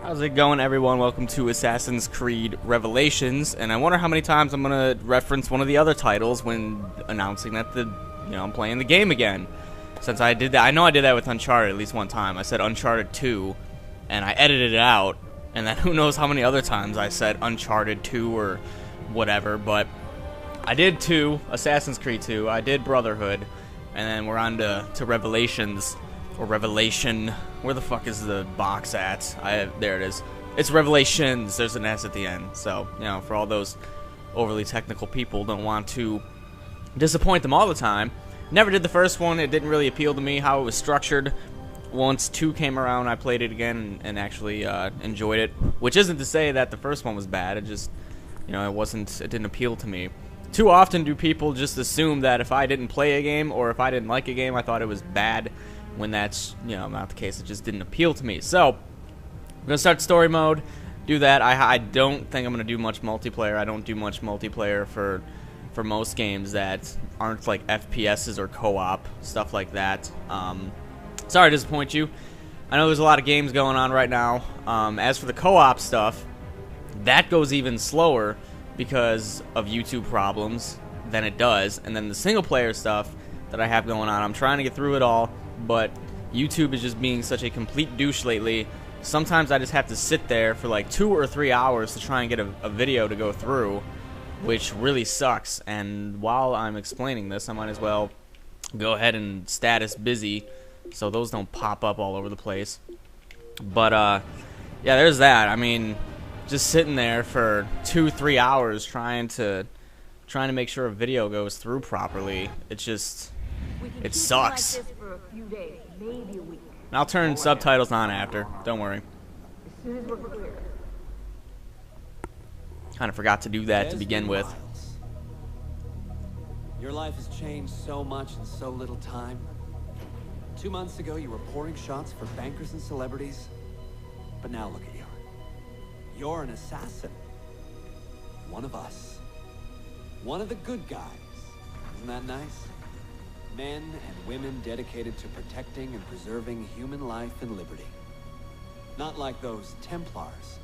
How's it going, everyone? Welcome to Assassin's Creed Revelations, and I wonder how many times I'm gonna reference one of the other titles when announcing that I'm playing the game again. Since I did that, I know I did that with Uncharted at least one time. I said Uncharted 2, and I edited it out, and then who knows how many other times I said Uncharted 2 or whatever, but I did 2, Assassin's Creed 2, I did Brotherhood, and then we're on to Revelations. Or Revelation. Where the fuck is the box at? There it is. It's Revelations. There's an S at the end. So, for all those overly technical people, don't want to disappoint them all the time. Never did the first one. It didn't really appeal to me how it was structured. Once 2 came around, I played it again and actually enjoyed it. Which isn't to say that the first one was bad. It just, it didn't appeal to me. Too often do people just assume that if I didn't play a game or if I didn't like a game, I thought it was bad. When that's, not the case. It just didn't appeal to me. So, I'm going to start story mode, do that. I don't think I'm going to do much multiplayer. I don't do much multiplayer for most games that aren't like FPSs or co-op, stuff like that. Sorry to disappoint you. I know there's a lot of games going on right now. As for the co-op stuff, that goes even slower because of YouTube problems than it does. And then the single player stuff that I have going on, I'm trying to get through it all. But YouTube is just being such a complete douche lately. Sometimes I just have to sit there for like 2 or 3 hours to try and get a video to go through, which really sucks. And while I'm explaining this, I might as well go ahead and status busy so those don't pop up all over the place. But yeah, there's that. I mean, just sitting there for 2-3 hours trying to make sure a video goes through properly. It sucks. And I'll turn subtitles on after. Don't worry. Kind of forgot to do that to begin with. Your life has changed so much in so little time. 2 months ago, you were pouring shots for bankers and celebrities. But now look at you. You're an assassin. One of us. One of the good guys. Isn't that nice? Men and women dedicated to protecting and preserving human life and liberty. Not like those Templars.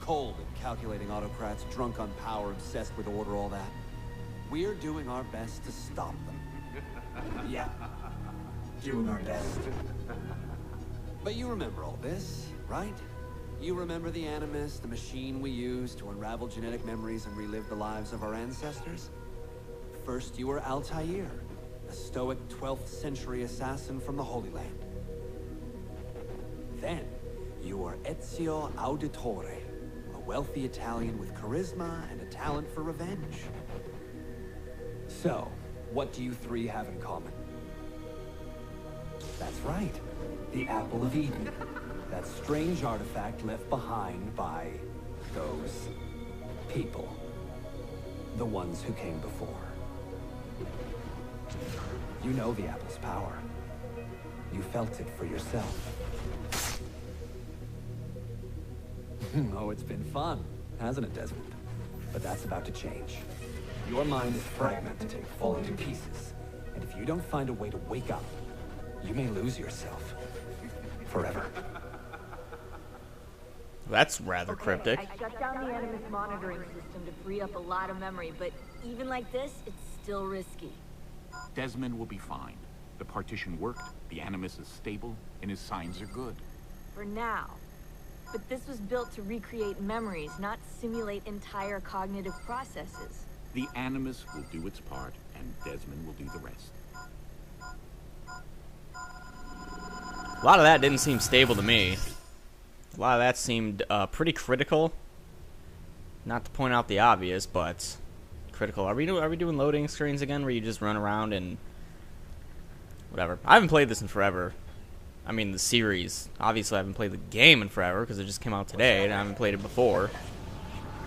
Cold and calculating autocrats, drunk on power, obsessed with order, all that. We're doing our best to stop them. Yeah. Doing our best. But you remember all this, right? You remember the Animus, the machine we used to unravel genetic memories and relive the lives of our ancestors? First, you were Altair. A stoic 12th century assassin from the Holy Land. Then, you were Ezio Auditore, a wealthy Italian with charisma and a talent for revenge. So, what do you three have in common? That's right, the Apple of Eden. That strange artifact left behind by those people. The ones who came before. You know the apple's power. You felt it for yourself. Oh, it's been fun, hasn't it, Desmond? But that's about to change. Your mind is fragmented and falling to pieces. And if you don't find a way to wake up, you may lose yourself. Forever. That's rather cryptic. I shut down the Animus monitoring system to free up a lot of memory, but even like this, it's still risky. Desmond will be fine. The partition worked, the Animus is stable, and his signs are good. For now. But this was built to recreate memories, not simulate entire cognitive processes. The Animus will do its part, and Desmond will do the rest. A lot of that didn't seem stable to me. A lot of that seemed pretty critical. Not to point out the obvious, but critical. Are we doing loading screens again where you just run around and whatever? I haven't played this in forever. I mean the series. Obviously I haven't played the game in forever because it just came out today and I haven't played it before.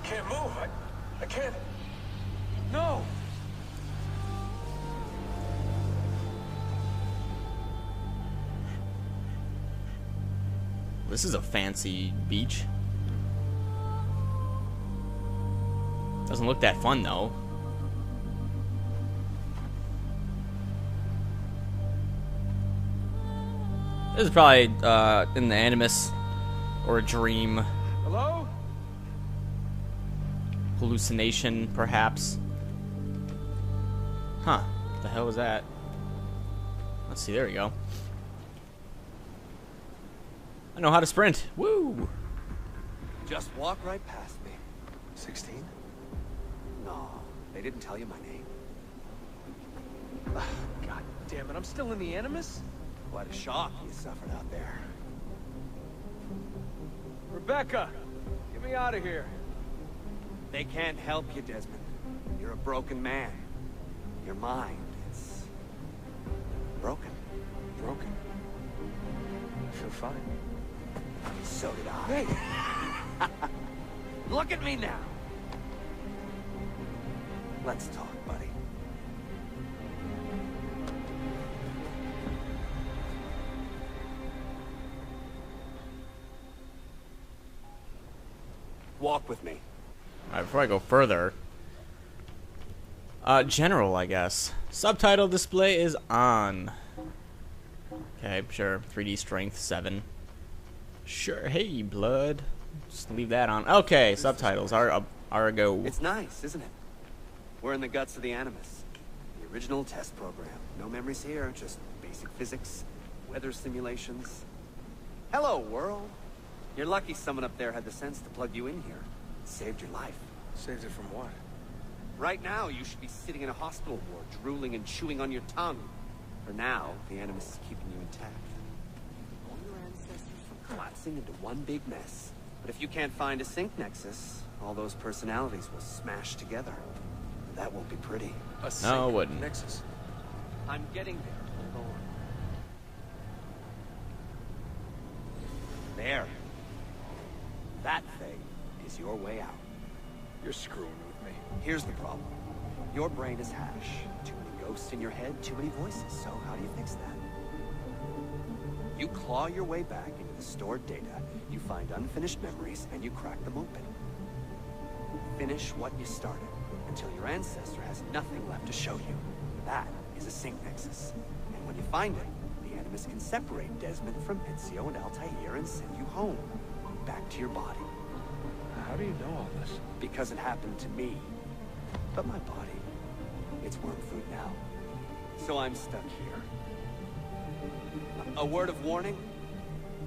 I can't move. I can't. No. This is a fancy beach. Doesn't look that fun though. This is probably in the Animus or a dream Hello? Hallucination, perhaps. Huh. What the hell was that? Let's see, there we go. I know how to sprint. Woo! Just walk right past me. 16? No, they didn't tell you my name. God damn it, I'm still in the Animus? What a shock you suffered out there. Rebecca! Get me out of here. They can't help you, Desmond. You're a broken man. Your mind, it's... broken. Broken. I feel fine. So did I. Hey! Look at me now! Let's talk, buddy. Walk with me. Alright, before I go further, general, I guess. Subtitle display is on. Okay, sure. 3D strength 7. Sure. Hey, blood. Just leave that on. Okay, subtitles are a go. It's nice, isn't it? We're in the guts of the Animus. The original test program. No memories here, just basic physics, weather simulations. Hello, world. You're lucky someone up there had the sense to plug you in here. It saved your life. Saved it from what? Right now, you should be sitting in a hospital ward, drooling and chewing on your tongue. For now, the Animus is keeping you intact. All your ancestors from collapsing into one big mess. But if you can't find a sync nexus, all those personalities will smash together. That won't be pretty. A No, it wouldn't. Nexus. I'm getting there. Hold on. There. That thing is your way out. You're screwing with me. Here's the problem. Your brain is hash. Too many ghosts in your head, too many voices. So how do you fix that? You claw your way back into the stored data, you find unfinished memories, and you crack them open. Finish what you started, until your ancestor has nothing left to show you. That is a sync nexus. And when you find it, the Animus can separate Desmond from Ezio and Altair and send you home. Back to your body. How do you know all this? Because it happened to me. But my body, it's worm food now. So I'm stuck here. A word of warning?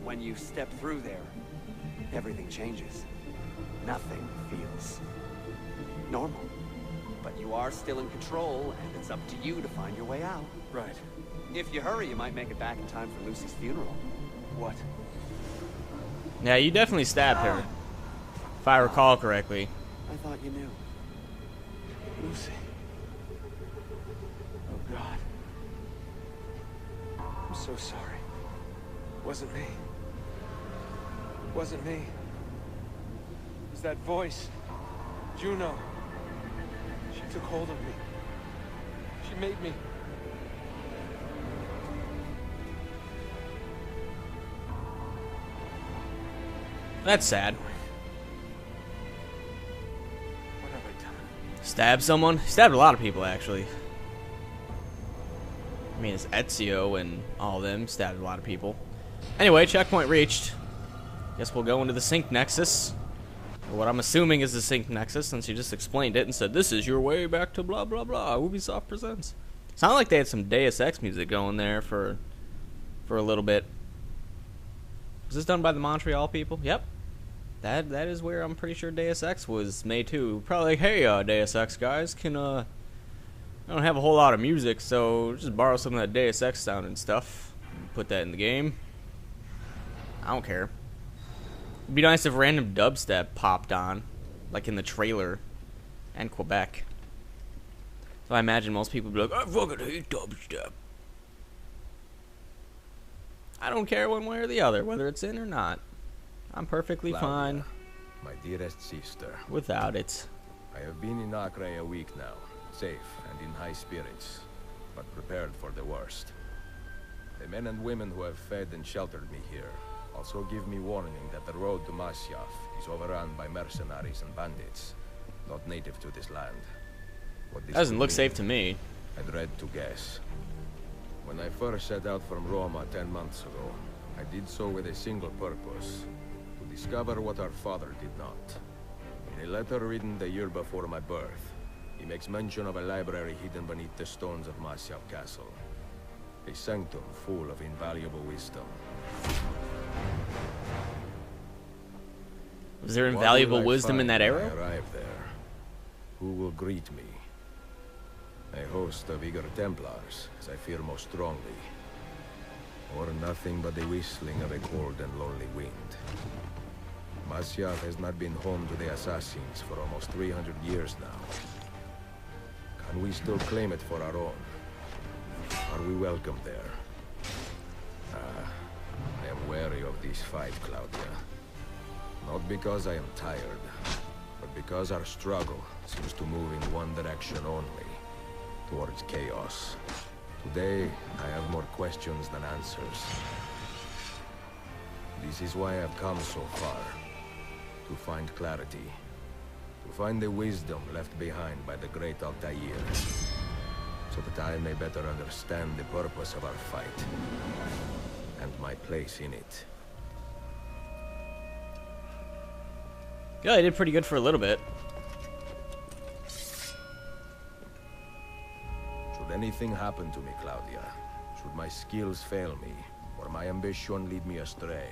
When you step through there, everything changes. Nothing feels normal. But you are still in control, and it's up to you to find your way out. Right. If you hurry, you might make it back in time for Lucy's funeral. What? Yeah, you definitely stabbed her. If I recall correctly. I thought you knew. Lucy. Oh, God. I'm so sorry. Wasn't me. Wasn't me. It was that voice. Juno. She took hold of me. She made me. That's sad. What have I done? Stab someone? Stabbed a lot of people, actually. I mean, it's Ezio and all them stabbed a lot of people. Anyway, checkpoint reached. Guess we'll go into the sync nexus. Or what I'm assuming is the sync nexus, since you just explained it and said, this is your way back to blah blah blah. Ubisoft presents. Sounded like they had some Deus Ex music going there for a little bit. Was this done by the Montreal people? Yep. That is where I'm pretty sure Deus Ex was made too. Probably like, hey, Deus Ex guys, I don't have a whole lot of music, so just borrow some of that Deus Ex sound and stuff. Put that in the game. I don't care. It'd be nice if random dubstep popped on, like in the trailer, and Quebec. So I imagine most people would be like, I fucking hate dubstep. I don't care one way or the other, whether it's in or not. I'm perfectly fine my dearest sister. without it. I have been in Acre a week now, safe and in high spirits, but prepared for the worst. The men and women who have fed and sheltered me here also give me warning that the road to Masyaf is overrun by mercenaries and bandits, not native to this land. What this Doesn't could look mean, safe to me. I dread to guess. When I first set out from Roma 10 months ago, I did so with a single purpose: to Discover what our father did not. In a letter written the year before my birth, he makes mention of a library hidden beneath the stones of Marcial Castle. A sanctum full of invaluable wisdom. Was there What invaluable will I wisdom in find that when I era? arrive there? Who will greet me? A host of eager Templars, as I fear most strongly. Or nothing but the whistling of a cold and lonely wind. Masyaf has not been home to the Assassins for almost 300 years now. Can we still claim it for our own? Are we welcome there? I am wary of this fight, Claudia. Not because I am tired, but because our struggle seems to move in one direction only. Towards chaos. Today, I have more questions than answers. This is why I've come so far. To find clarity. To find the wisdom left behind by the great Altair. So that I may better understand the purpose of our fight. And my place in it. Yeah, I did pretty good for a little bit. Should anything happen to me, Claudia, should my skills fail me, or my ambition lead me astray,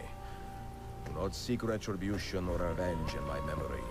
do not seek retribution or revenge in my memory.